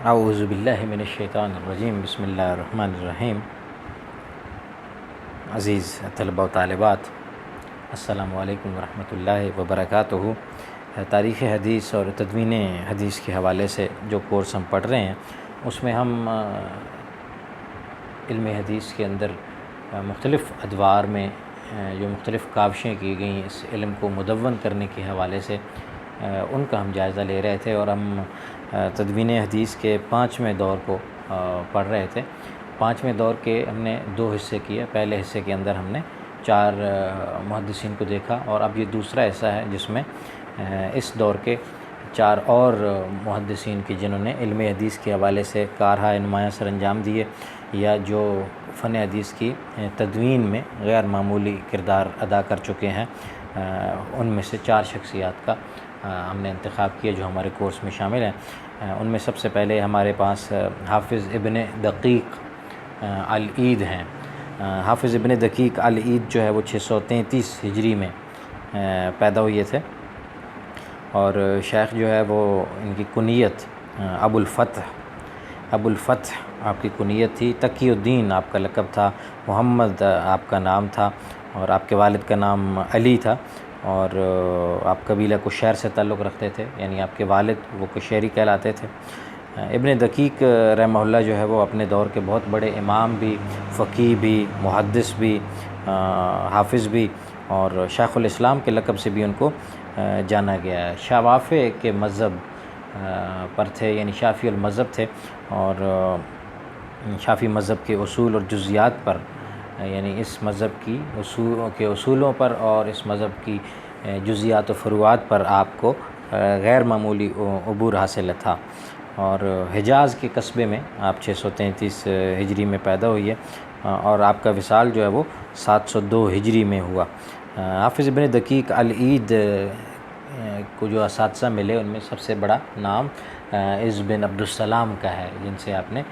اعوذ باللہ من الشیطان الرجیم، بسم اللہ الرحمن الرحیم۔ عزیز طلباء و طالبات، السلام علیکم ورحمۃ اللہ وبرکاتہ۔ تاریخ حدیث اور تدوین حدیث کے حوالے سے جو کورس ہم پڑھ رہے ہیں اس میں ہم علم حدیث کے اندر مختلف ادوار میں جو مختلف کاوشیں کی گئیں اس علم کو مدون کرنے کے حوالے سے ان کا ہم جائزہ لے رہے تھے، اور ہم تدوین حدیث کے 5ویں دور کو پڑھ رہے تھے۔ 5ویں دور کے ہم نے 2 حصے کیے۔ پہلے حصے کے اندر ہم نے 4 محدثین کو دیکھا، اور اب یہ دوسرا حصہ ہے جس میں اس دور کے 4 اور محدثین کی جنہوں نے علم حدیث کے حوالے سے کارہائے نمایاں سر انجام دیے، یا جو فن حدیث کی تدوین میں غیر معمولی کردار ادا کر چکے ہیں، ان میں سے 4 شخصیات کا ہم نے انتخاب کیا جو ہمارے کورس میں شامل ہیں۔ ان میں سب سے پہلے ہمارے پاس حافظ ابن دقیق العید ہیں۔ حافظ ابن دقیق العید جو ہے وہ 633 ہجری میں پیدا ہوئے تھے، اور شیخ جو ہے وہ ان کی کنیت ابو الفتح آپ کی کنیت تھی۔ تقی الدین آپ کا لقب تھا، محمد آپ کا نام تھا، اور آپ کے والد کا نام علی تھا، اور آپ قبیلہ کشیر سے تعلق رکھتے تھے، یعنی آپ کے والد وہ کشیری کہلاتے تھے۔ ابن دقیق رحمہ اللہ جو ہے وہ اپنے دور کے بہت بڑے امام بھی، فقیہ بھی، محدث بھی، حافظ بھی، اور شیخ الاسلام کے لقب سے بھی ان کو جانا گیا ہے۔ شوافع کے مذہب پر تھے، یعنی شافعی المذہب تھے، اور شافعی مذہب کے اصول اور جزیات پر، یعنی اس مذہب کی اصولوں پر اور اس مذہب کی جزیات و فروعات پر آپ کو غیر معمولی عبور حاصل تھا، اور حجاز کے قصبے میں آپ 633 ہجری میں پیدا ہوئی ہے، اور آپ کا وصال جو ہے وہ 702 ہجری میں ہوا۔ حافظ ابن دقیق العید کو جو اساتذہ ملے ان میں سب سے بڑا نام عز بن عبدالسلام کا ہے، جن سے آپ نے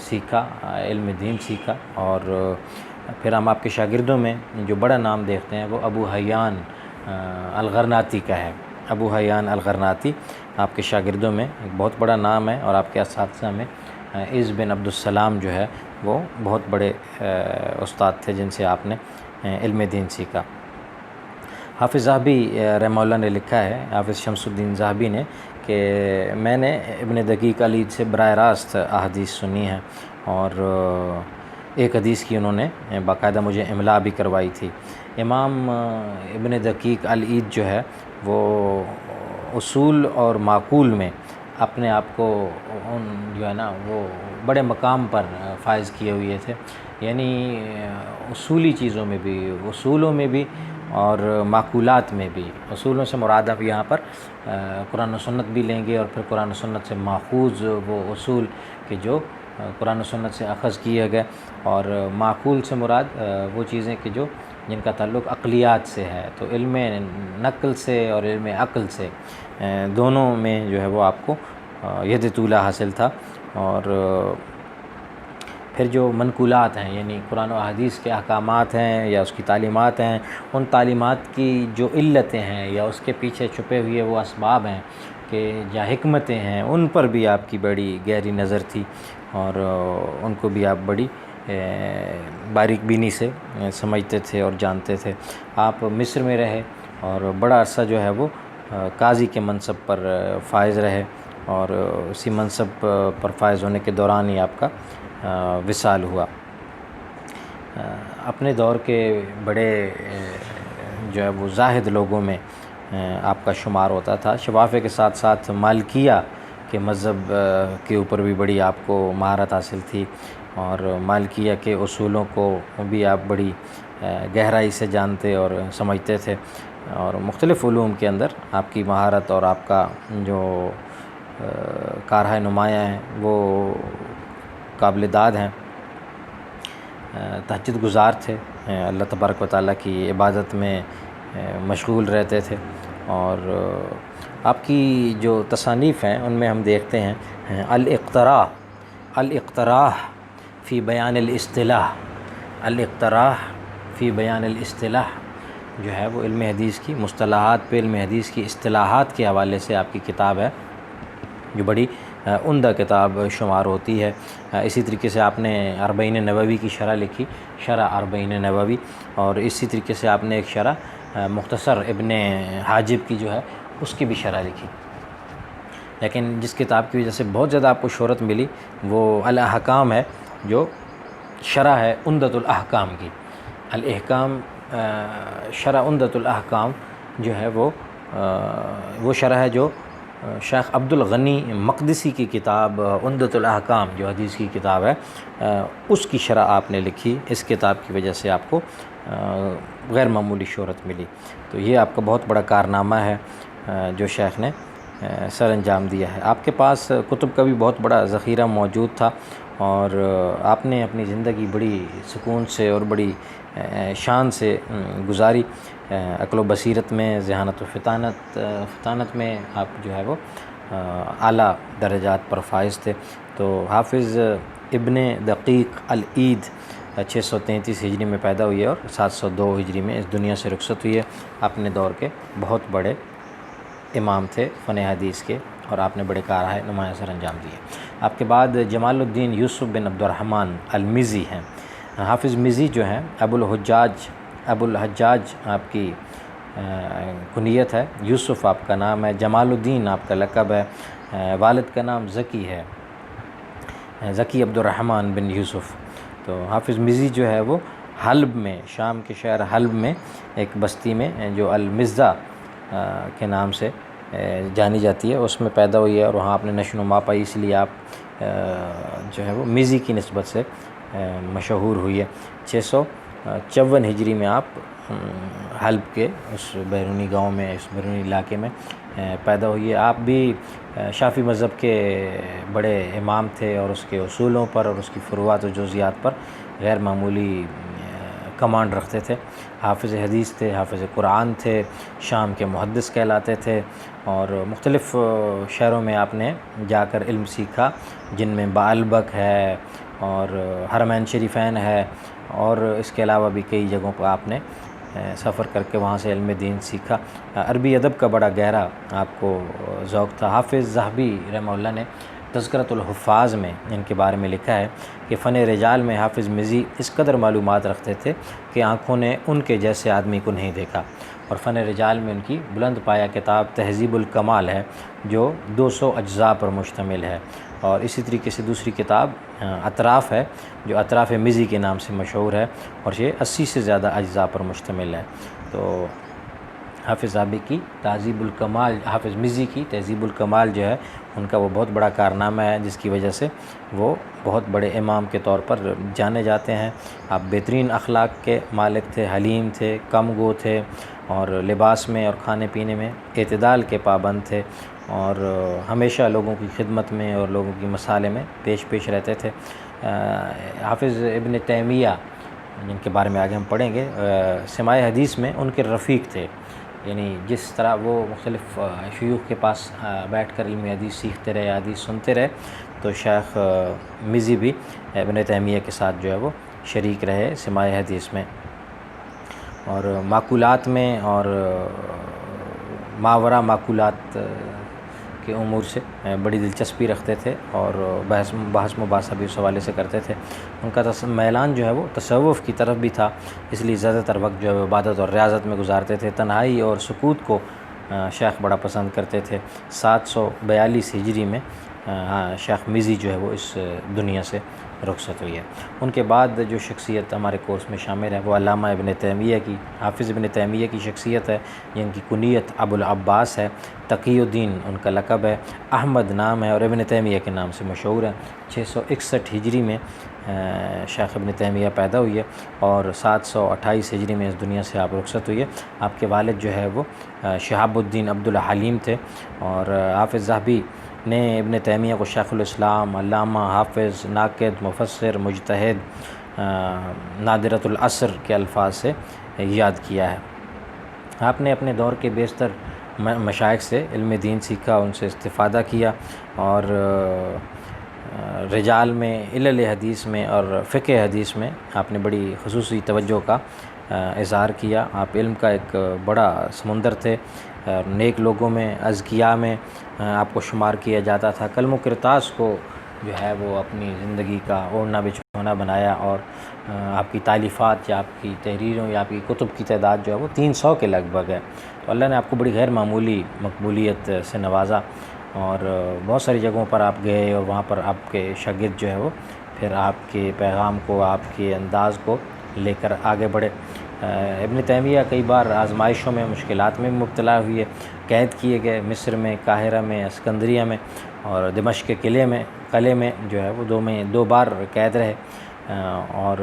سیکھا، علم دین سیکھا، اور پھر ہم آپ کے شاگردوں میں جو بڑا نام دیکھتے ہیں وہ ابو حیان الغرناطی کا ہے۔ ابو حیان الغرناطی آپ کے شاگردوں میں ایک بہت بڑا نام ہے، اور آپ کے اساتذہ میں عز بن عبدالسلام جو ہے وہ بہت بڑے استاد تھے جن سے آپ نے علم دین سیکھا۔ حافظ ذہبی رحمہ اللہ نے لکھا ہے، حافظ شمس الدین ذہبی نے، کہ میں نے ابن دقیق العید سے براہ راست احادیث سنی ہیں، اور ایک حدیث کی انہوں نے باقاعدہ مجھے املاء بھی کروائی تھی۔ امام ابن دقیق العید جو ہے وہ اصول اور معقول میں اپنے آپ کو جو ہے نا وہ بڑے مقام پر فائز کیے ہوئے تھے، یعنی اصولی چیزوں میں بھی، اصولوں میں بھی، اور معقولات میں بھی۔ اصولوں سے مراد اب یہاں پر قرآن و سنت بھی لیں گے، اور پھر قرآن و سنت سے ماخوذ وہ اصول کہ جو قرآن و سنت سے اخذ کیے گئے، اور معقول سے مراد وہ چیزیں کہ جو جن کا تعلق عقلیات سے ہے۔ تو علم نقل سے اور علم عقل سے دونوں میں جو ہے وہ آپ کو ید طولہ حاصل تھا، اور پھر جو منقولات ہیں، یعنی قرآن و حدیث کے احکامات ہیں یا اس کی تعلیمات ہیں، ان تعلیمات کی جو علتیں ہیں یا اس کے پیچھے چھپے ہوئے وہ اسباب ہیں کہ یا حکمتیں ہیں، ان پر بھی آپ کی بڑی گہری نظر تھی، اور ان کو بھی آپ بڑی باریک بینی سے سمجھتے تھے اور جانتے تھے۔ آپ مصر میں رہے، اور بڑا عرصہ جو ہے وہ قاضی کے منصب پر فائز رہے، اور اسی منصب پر فائز ہونے کے دوران ہی آپ کا وصال ہوا۔ اپنے دور کے بڑے جو ہے وہ زاہد لوگوں میں آپ کا شمار ہوتا تھا۔ شوافع کے ساتھ ساتھ مالکیہ کے مذہب کے اوپر بھی بڑی آپ کو مہارت حاصل تھی، اور مالکیہ کے اصولوں کو بھی آپ بڑی گہرائی سے جانتے اور سمجھتے تھے، اور مختلف علوم کے اندر آپ کی مہارت اور آپ کا جو کارہائے نمایاں ہیں وہ قابل داد ہیں۔ تہجد گزار تھے، اللہ تبارک و تعالیٰ کی عبادت میں مشغول رہتے تھے، اور آپ کی جو تصانیف ہیں ان میں ہم دیکھتے ہیں الاقتراح فی بیان الاصطلاح، الاقتراح فی بیان الاصطلاح جو ہے وہ علم حدیث کی مصطلحات پہ، علم حدیث کی اصطلاحات کے حوالے سے آپ کی کتاب ہے، جو بڑی عمدہ کتاب شمار ہوتی ہے۔ اسی طریقے سے آپ نے اربعین نووی کی شرح لکھی، شرح اربعین نووی، اور اسی طریقے سے آپ نے ایک شرح مختصر ابن حاجب کی جو ہے اس کی بھی شرح لکھی۔ لیکن جس کتاب کی وجہ سے بہت زیادہ آپ کو شہرت ملی وہ الاحکام ہے، جو شرح ہے عمدۃ الاحکام کی۔ الاحکام شرح عمدۃ الاحکام جو ہے وہ شرح ہے جو شیخ عبد الغنی مقدسی کی کتاب عمدۃ الاحکام جو حدیث کی کتاب ہے، اس کی شرح آپ نے لکھی۔ اس کتاب کی وجہ سے آپ کو غیر معمولی شہرت ملی۔ تو یہ آپ کا بہت بڑا کارنامہ ہے جو شیخ نے سر انجام دیا ہے۔ آپ کے پاس کتب کا بھی بہت بڑا ذخیرہ موجود تھا، اور آپ نے اپنی زندگی بڑی سکون سے اور بڑی شان سے گزاری۔ عقل و بصیرت میں، ذہانت و فطانت میں آپ جو ہے وہ اعلیٰ درجات پر فائز تھے۔ تو حافظ ابن دقیق العید 633 ہجری میں پیدا ہوئی ہے اور 702 ہجری میں اس دنیا سے رخصت ہوئی ہے۔ اپنے دور کے بہت بڑے امام تھے فن حدیث کے، اور آپ نے بڑے کارہائے نمایاں سر انجام دیے۔ آپ کے بعد جمال الدین یوسف بن عبد الرحمن المزی ہیں۔ حافظ مزی جو ہیں ابو الحجاج آپ کی کنیت ہے، یوسف آپ کا نام ہے، جمال الدین آپ کا لقب ہے، والد کا نام زکی ہے، زکی عبد الرحمن بن یوسف۔ تو حافظ مزی جو ہے وہ حلب میں، شام کے شہر حلب میں ایک بستی میں جو المزہ کے نام سے جانی جاتی ہے، اس میں پیدا ہوئی ہے، اور وہاں آپ نے نشو و نما پائی، اس لیے آپ جو ہے وہ مزی کی نسبت سے مشہور ہوئی ہے۔ 654 ہجری میں آپ حلب کے اس بیرونی گاؤں میں، اس بیرونی علاقے میں پیدا ہوئی ہے۔ آپ بھی شافعی مذہب کے بڑے امام تھے، اور اس کے اصولوں پر اور اس کی فروعات و جزیات پر غیر معمولی کمانڈ رکھتے تھے۔ حافظ حدیث تھے، حافظ قرآن تھے، شام کے محدث کہلاتے تھے، اور مختلف شہروں میں آپ نے جا کر علم سیکھا، جن میں بعلبک ہے اور حرمین شریفین ہے، اور اس کے علاوہ بھی کئی جگہوں پر آپ نے سفر کر کے وہاں سے علم دین سیکھا۔ عربی ادب کا بڑا گہرا آپ کو ذوق تھا۔ حافظ ذہبی رحمہ اللہ نے تذکرۃ الحفاظ میں ان کے بارے میں لکھا ہے کہ فن رجال میں حافظ مزی اس قدر معلومات رکھتے تھے کہ آنکھوں نے ان کے جیسے آدمی کو نہیں دیکھا۔ اور فن رجال میں ان کی بلند پایہ کتاب تہذیب الکمال ہے، جو 200 اجزاء پر مشتمل ہے، اور اسی طریقے سے دوسری کتاب اطراف ہے، جو اطراف مزی کے نام سے مشہور ہے، اور یہ 80 سے زیادہ اجزاء پر مشتمل ہے۔ تو حافظ ذہبی کی تہذیب الکمال، حافظ مزی کی تہذیب الکمال جو ہے ان کا وہ بہت بڑا کارنامہ ہے، جس کی وجہ سے وہ بہت بڑے امام کے طور پر جانے جاتے ہیں۔ آپ بہترین اخلاق کے مالک تھے، حلیم تھے، کم گو تھے، اور لباس میں اور کھانے پینے میں اعتدال کے پابند تھے، اور ہمیشہ لوگوں کی خدمت میں اور لوگوں کی مسالے میں پیش رہتے تھے۔ حافظ ابن تیمیہ جن کے بارے میں آگے ہم پڑھیں گے، سماع حدیث میں ان کے رفیق تھے، یعنی جس طرح وہ مختلف شیوخ کے پاس بیٹھ کر علم حدیث سیکھتے رہے، حدیث سنتے رہے، تو شیخ مزی بھی ابن تیمیہ کے ساتھ جو ہے وہ شریک رہے سماع حدیث میں، اور معقولات میں اور ماورا معقولات کے امور سے بڑی دلچسپی رکھتے تھے، اور بحث مباحثہ بھی اس حوالے سے کرتے تھے۔ ان کا میلان جو ہے وہ تصوف کی طرف بھی تھا، اس لیے زیادہ تر وقت جو ہے وہ عبادت اور ریاضت میں گزارتے تھے۔ تنہائی اور سکوت کو شیخ بڑا پسند کرتے تھے۔ 742 ہجری میں شیخ مزی جو ہے وہ اس دنیا سے رخصت ہوئی ہے۔ ان کے بعد جو شخصیت ہمارے کورس میں شامل ہے وہ علامہ ابن تیمیہ کی، حافظ ابن تیمیہ کی شخصیت ہے، جن کی کنیت ابو العباس ہے، تقی الدین ان کا لقب ہے، احمد نام ہے، اور ابن تیمیہ کے نام سے مشہور ہے۔ 661 ہجری میں شیخ ابن تیمیہ پیدا ہوئی ہے، اور 728 ہجری میں اس دنیا سے آپ رخصت ہوئی ہے۔ آپ کے والد جو ہے وہ شہاب الدین عبد الحلیم تھے، اور حافظ ذہبی نے ابن تیمیہ کو شیخ الاسلام، علامہ، حافظ، ناقد، مفسر، مجتہد، نادرۃ العصر کے الفاظ سے یاد کیا ہے۔ آپ نے اپنے دور کے بیشتر مشائخ سے علم دین سیکھا، ان سے استفادہ کیا، اور رجال میں، علل حدیث میں اور فقہ حدیث میں آپ نے بڑی خصوصی توجہ کا اظہار کیا۔ آپ علم کا ایک بڑا سمندر تھے، نیک لوگوں میں، اذکیاء میں آپ کو شمار کیا جاتا تھا۔ قلم و کرتاس کو جو ہے وہ اپنی زندگی کا اوڑھنا بچھونا بنایا، اور آپ کی تالیفات یا آپ کی تحریروں یا آپ کی کتب کی تعداد جو ہے وہ 300 کے لگ بھگ ہے۔ تو اللہ نے آپ کو بڑی غیر معمولی مقبولیت سے نوازا، اور بہت ساری جگہوں پر آپ گئے، اور وہاں پر آپ کے شاگرد جو ہے وہ پھر آپ کے پیغام کو، آپ کے انداز کو لے کر آگے بڑھے۔ ابن تیمیہ کئی بار آزمائشوں میں، مشکلات میں مبتلا ہوئے، قید کیے گئے، مصر میں، قاہرہ میں، اسکندریہ میں، اور دمشق کے قلعے میں جو ہے وہ 2 بار قید رہے، اور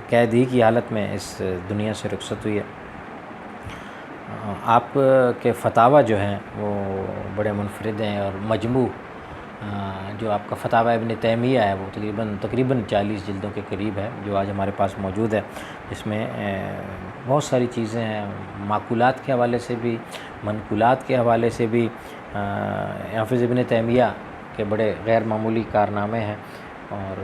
قید ہی کی حالت میں اس دنیا سے رخصت ہوئی ہے۔ آپ کے فتاویٰ جو ہیں وہ بڑے منفرد ہیں، اور مجموع جو آپ کا فتاویٰ ابن تیمیہ ہے وہ تقریباً 40 جلدوں کے قریب ہے، جو آج ہمارے پاس موجود ہے۔ اس میں بہت ساری چیزیں ہیں، معقولات کے حوالے سے بھی، منقولات کے حوالے سے بھی۔ حافظ ابن تیمیہ کے بڑے غیر معمولی کارنامے ہیں، اور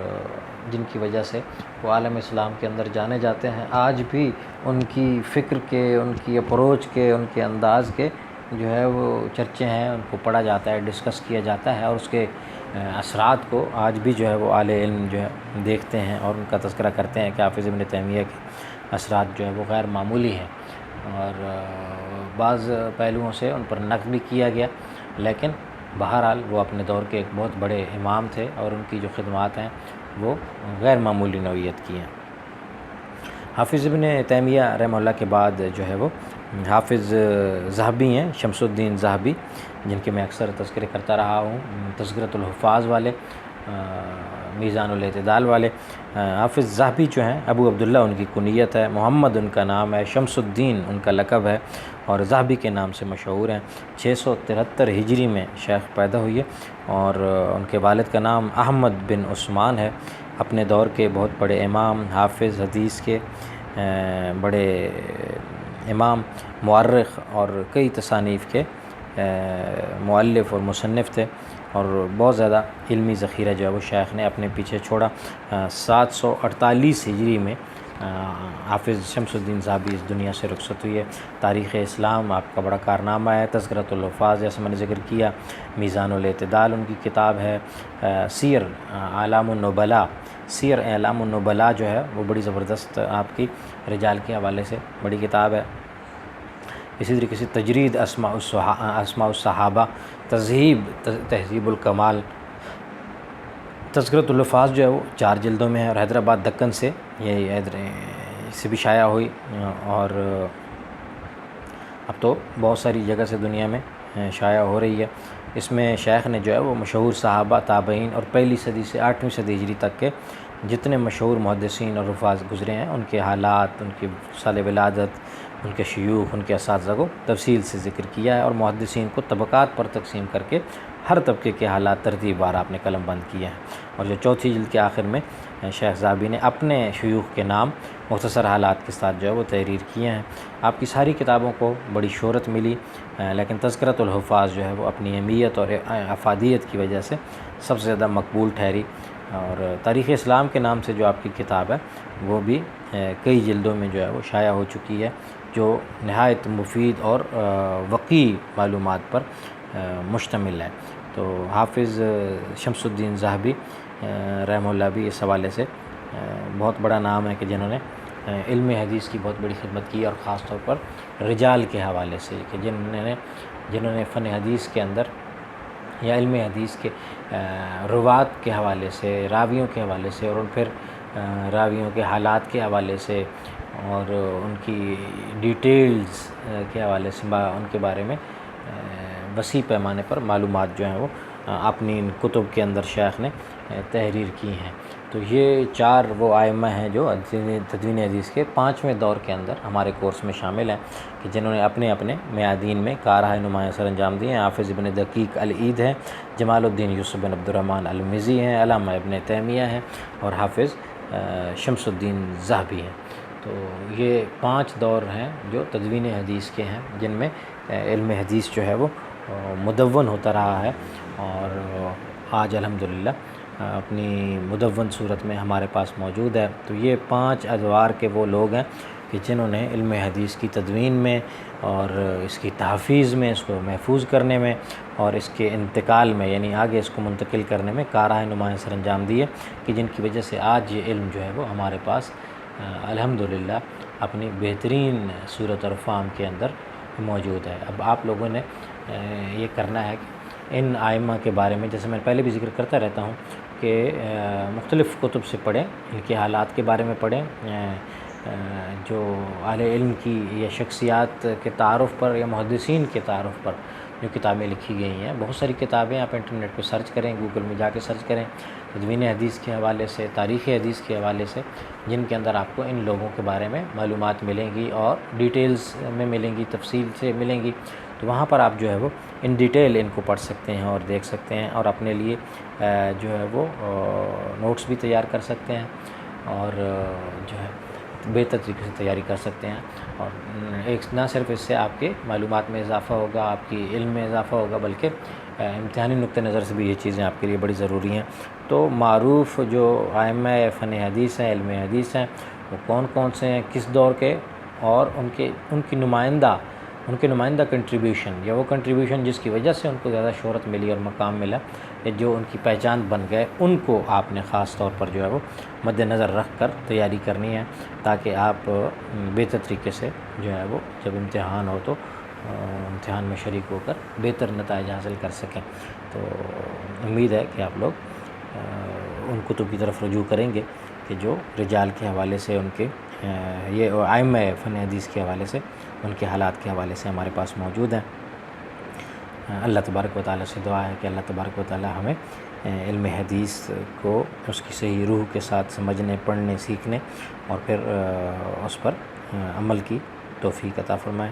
جن کی وجہ سے وہ عالم اسلام کے اندر جانے جاتے ہیں۔ آج بھی ان کی فکر کے، ان کی اپروچ کے، ان کے انداز کے جو ہے وہ چرچے ہیں، ان کو پڑھا جاتا ہے، ڈسکس کیا جاتا ہے، اور اس کے اثرات کو آج بھی جو ہے وہ اہل علم جو ہے دیکھتے ہیں، اور ان کا تذکرہ کرتے ہیں کہ حافظ ابن تیمیہ کے اثرات جو ہے وہ غیر معمولی ہیں، اور بعض پہلوؤں سے ان پر نقد بھی کیا گیا، لیکن بہرحال وہ اپنے دور کے ایک بہت بڑے امام تھے، اور ان کی جو خدمات ہیں وہ غیر معمولی نوعیت کی ہیں۔ حافظ ابن تیمیہ رحمہ اللہ کے بعد جو ہے وہ حافظ ذہبی ہیں، شمس الدین ذہبی، جن کے میں اکثر تذکرے کرتا رہا ہوں، تذکرۃ الحفاظ والے، میزان الاعتدال والے۔ حافظ ذہبی جو ہیں، ابو عبداللہ ان کی کنیت ہے، محمد ان کا نام ہے، شمس الدین ان کا لقب ہے، اور ذہبی کے نام سے مشہور ہیں۔ 673 ہجری میں شیخ پیدا ہوئے، اور ان کے والد کا نام احمد بن عثمان ہے۔ اپنے دور کے بہت بڑے امام، حافظ، حدیث کے بڑے امام، مورخ، اور کئی تصانیف کے مؤلف اور مصنف تھے، اور بہت زیادہ علمی ذخیرہ جو ہے وہ شیخ نے اپنے پیچھے چھوڑا۔ 748 ہجری میں حافظ شمس الدین ذہبی اس دنیا سے رخصت ہوئی ہے۔ تاریخ اسلام آپ کا بڑا کارنامہ ہے، تذکرۃ الحفاظ جیسے میں نے ذکر کیا، میزان الاعتدال ان کی کتاب ہے، سیر اعلام النبلاء، سیر اعلام النبلاء جو ہے وہ بڑی زبردست آپ کی رجال کے حوالے سے بڑی کتاب ہے۔ اسی طریقے سے تجرید اسماء الصحابہ، تہذیب الکمال، تذکرۃ الحفاظ جو ہے وہ 4 جلدوں میں ہے، اور حیدرآباد دکن سے یہ سے بھی شائع ہوئی، اور اب تو بہت ساری جگہ سے دنیا میں شائع ہو رہی ہے۔ اس میں شیخ نے جو ہے وہ مشہور صحابہ، تابعین، اور پہلی صدی سے 8ویں صدی ہجری تک کے جتنے مشہور محدثین اور حفاظ گزرے ہیں، ان کے حالات، ان کی سال ولادت، ان کے شیوخ، ان کے اساتذہ کو تفصیل سے ذکر کیا ہے، اور محدثین کو طبقات پر تقسیم کر کے ہر طبقے کے حالات ترتیب وار آپ نے قلم بند کیے ہیں۔ اور جو 4تھی جلد کے آخر میں شیخ ذہبی نے اپنے شیوخ کے نام مختصر حالات کے ساتھ جو ہے وہ تحریر کیے ہیں۔ آپ کی ساری کتابوں کو بڑی شہرت ملی، لیکن تذکرۃ الحفاظ جو ہے وہ اپنی اہمیت اور افادیت کی وجہ سے سب سے زیادہ مقبول ٹھہری، اور تاریخ اسلام کے نام سے جو آپ کی کتاب ہے وہ بھی کئی جلدوں میں جو ہے وہ شائع ہو چکی ہے، جو نہایت مفید اور وقیع معلومات پر مشتمل ہے۔ تو حافظ شمس الدین ذہبی رحمہ اللہ بھی اس حوالے سے بہت بڑا نام ہے کہ جنہوں نے علم حدیث کی بہت بڑی خدمت کی، اور خاص طور پر رجال کے حوالے سے، کہ جنہوں نے فن حدیث کے اندر یا علم حدیث کے روات کے حوالے سے، راویوں کے حوالے سے، اور پھر راویوں کے حالات کے حوالے سے، اور ان کی ڈیٹیلز کے حوالے سے ان کے بارے میں وسیع پیمانے پر معلومات جو ہیں وہ اپنی ان کتب کے اندر شیخ نے تحریر کی ہیں۔ تو یہ 4 وہ ائمہ ہیں جو تدوین حدیث کے 5ویں دور کے اندر ہمارے کورس میں شامل ہیں، کہ جنہوں نے اپنے اپنے میادین میں کارہائے نمایاں سر انجام دیے ہیں۔ حافظ ابن دقیق العید ہیں، جمال الدین یوسف بن عبد الرحمن المزی ہیں، علامہ ابن تیمیہ ہیں، اور حافظ شمس الدین ذہبی ہیں۔ تو یہ 5 دور ہیں جو تدوین حدیث کے ہیں، جن میں علم حدیث جو ہے وہ مدون ہوتا رہا ہے، اور آج الحمدللہ اپنی مدون صورت میں ہمارے پاس موجود ہے۔ تو یہ 5 ادوار کے وہ لوگ ہیں کہ جنہوں نے علم حدیث کی تدوین میں اور اس کی تحفیظ میں، اس کو محفوظ کرنے میں اور اس کے انتقال میں، یعنی آگے اس کو منتقل کرنے میں کارۂ نمایاں سر انجام دی ہے، کہ جن کی وجہ سے آج یہ علم جو ہے وہ ہمارے پاس الحمدللہ اپنی بہترین صورت اور فام کے اندر موجود ہے۔ اب آپ لوگوں نے یہ کرنا ہے کہ ان آئمہ کے بارے میں، جیسے میں پہلے بھی ذکر کرتا رہتا ہوں، کہ مختلف کتب سے پڑھیں، ان کے حالات کے بارے میں پڑھیں، جو اہل علم کی یا شخصیات کے تعارف پر یا محدثین کے تعارف پر جو کتابیں لکھی گئی ہیں، بہت ساری کتابیں آپ انٹرنیٹ پہ سرچ کریں، گوگل میں جا کے سرچ کریں، تدوین حدیث کے حوالے سے، تاریخ حدیث کے حوالے سے، جن کے اندر آپ کو ان لوگوں کے بارے میں معلومات ملیں گی اور ڈیٹیلز میں ملیں گی، تفصیل سے ملیں گی، تو وہاں پر آپ جو ہے وہ ان ڈیٹیل ان کو پڑھ سکتے ہیں اور دیکھ سکتے ہیں، اور اپنے لیے جو ہے وہ نوٹس بھی تیار کر سکتے ہیں، اور جو ہے بہتر طریقے سے تیاری کر سکتے ہیں، اور ایک نہ صرف اس سے آپ کے معلومات میں اضافہ ہوگا، آپ کی علم میں اضافہ ہوگا، بلکہ امتحانی نقطہ نظر سے بھی یہ چیزیں آپ کے لیے بڑی ضروری ہیں۔ تو معروف جو ائمہ فن حدیث ہیں، علم حدیث ہیں، وہ کون کون سے ہیں، کس دور کے، اور ان کی نمائندہ کنٹریبیوشن، یا وہ کنٹریبیوشن جس کی وجہ سے ان کو زیادہ شہرت ملی اور مقام ملا، یا جو ان کی پہچان بن گئے، ان کو آپ نے خاص طور پر جو ہے وہ مد نظر رکھ کر تیاری کرنی ہے، تاکہ آپ بہتر طریقے سے جو ہے وہ جب امتحان ہو تو امتحان میں شریک ہو کر بہتر نتائج حاصل کر سکیں۔ تو امید ہے کہ آپ لوگ ان کتب کی طرف رجوع کریں گے کہ جو رجال کے حوالے سے، ان کے یہ ائمہ فن حدیث کے حوالے سے، ان کے حالات کے حوالے سے ہمارے پاس موجود ہیں۔ اللہ تبارک و تعالیٰ سے دعا ہے کہ اللہ تبارک و تعالیٰ ہمیں علم حدیث کو اس کی صحیح روح کے ساتھ سمجھنے، پڑھنے، سیکھنے اور پھر اس پر عمل کی توفیق عطا فرمائے۔